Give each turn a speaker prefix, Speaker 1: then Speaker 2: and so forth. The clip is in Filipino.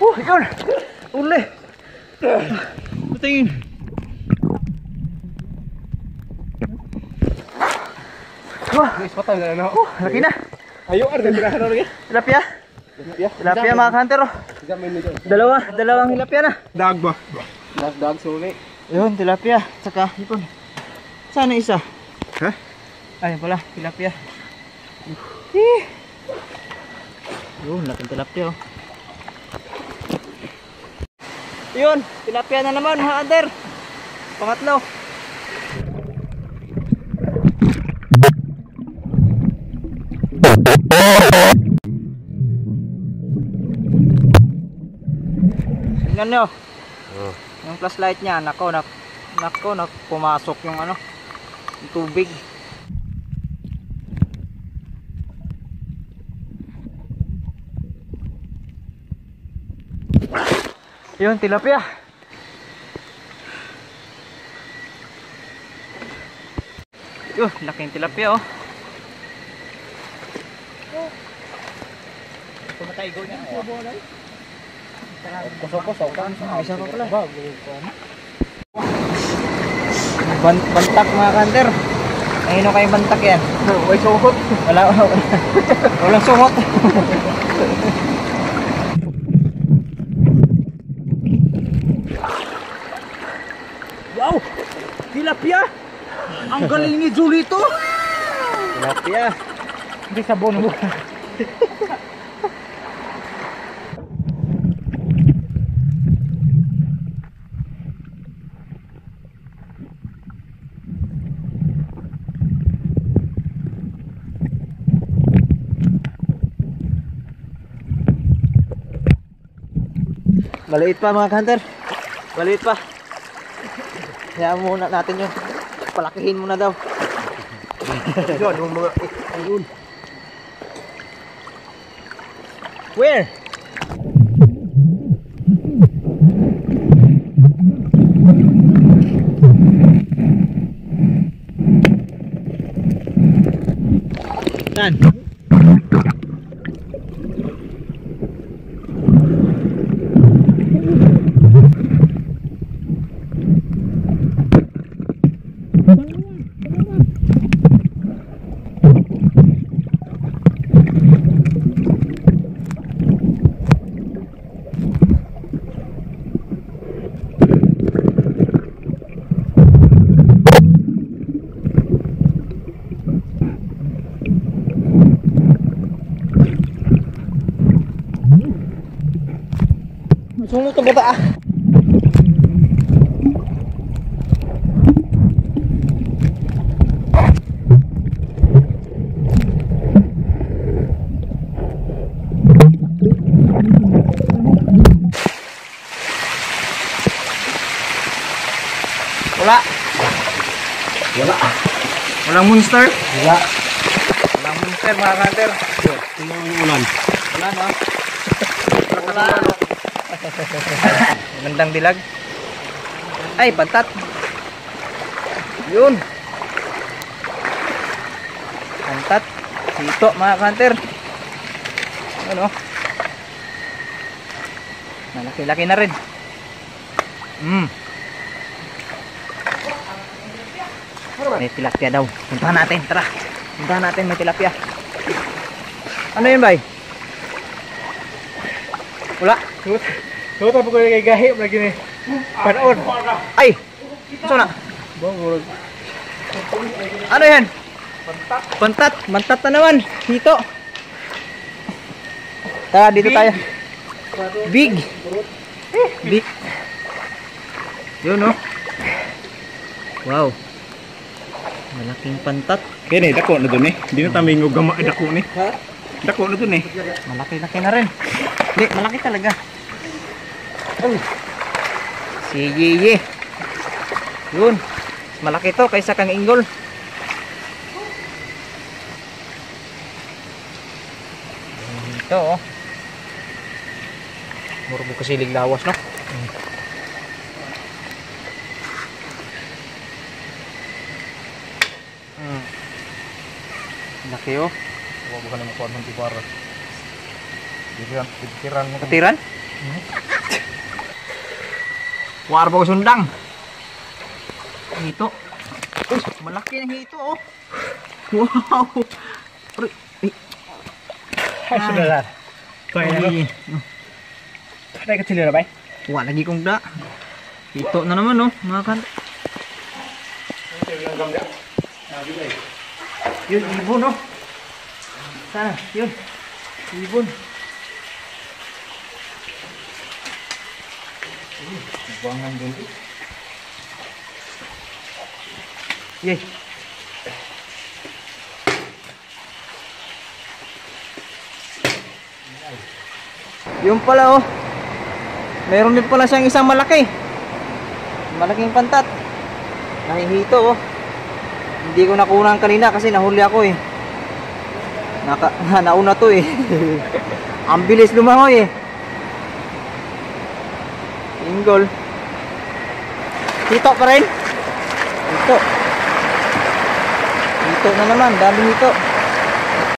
Speaker 1: Yun! Uli! Patingin!
Speaker 2: Guys, patay na ano?
Speaker 1: Laki na!
Speaker 2: Ayo, arga tirahan na rin.
Speaker 1: Tilapia! Tilapia mga kanter oh! Dalawang tilapia na!
Speaker 2: Dag ba? Dag suli.
Speaker 1: Yun, tilapia. Saka hipon. Sana isa?
Speaker 2: Ha?
Speaker 1: Ayun pala, tilapia. Yun, laking tilapia oh. Yun, tilapia na naman mga kanter. Pangatlo. Tingnan nyo. Yung flashlight niya, nako, pumasok yung ano, yung tubig. Yun, tilapia. Yun, laking tilapia oh. Pumataigo niya. Kusok-kusok kan. Isa pa pala. Bantak mga kanter. Ayun o kayong bantak yan.
Speaker 2: May suhot.
Speaker 1: Walang suhot. Wow! Tilapia! Ang galing ni Julito! Tilapia! Hindi sabon mo. Maliit pa mga hunter. Maliit pa. Kaya muna natin yun. Palakihin muna daw.
Speaker 2: Yun, yung mga ayun.
Speaker 1: Where? Saan? Sumut to bata ah. Walang monster? Walang monster mga kanter.
Speaker 2: Tingnan yung ulan.
Speaker 1: Wala no? Wala. Magandang dilag. Ay, pantat. Yun. Pantat. Sito mga kanter. Ano? Malaki-laki na rin. May tilapia daw. Puntahan natin, tara. Puntahan natin, may tilapia. Ano yun, bay? Wala.
Speaker 2: Suot po ko kay gahi lagi ni. Panood.
Speaker 1: Ay! Saan na? Ano yan?
Speaker 2: Pantat.
Speaker 1: Pantat. Mantat na naman. Dito. Tara, dito tayo. Big. Big. Yun, no? Wow. Malaking pantat.
Speaker 2: Kaya ni, dako na dun eh. Hindi na taming ugama dako ni.
Speaker 1: Ha?
Speaker 2: Dako na dun eh.
Speaker 1: Malaki-laki na rin. Hindi, malaki talaga. Sige. Yun. Malaki to kaysa kang inggol. Ito oh. Murbo kasi liglawas no. Laki oh.
Speaker 2: Huwag ka na makuha ng tibara. Katiran.
Speaker 1: Katiran? Warbo sundang. Hito. Uy, malaki na hito oh. Wow.
Speaker 2: Ay, sudah. Kaya na.
Speaker 1: Uy.
Speaker 2: Kaya ka sila na ba?
Speaker 1: Wala lagi kong da. Hito na naman oh, mga kanta. Yun, ibon oh. Sana, yun. Ibon. Buangan dulu. Yay. Yung pala oh. Meron din pala siyang isang malaki. Malaking pantat. Nahihito oh. Hindi ko nakunan kanina kasi nahuli ako eh. Nauna to eh. Ang bilis lumangoy eh. Inggol. Hito pa rin. Hito. Hito na naman, daming hito.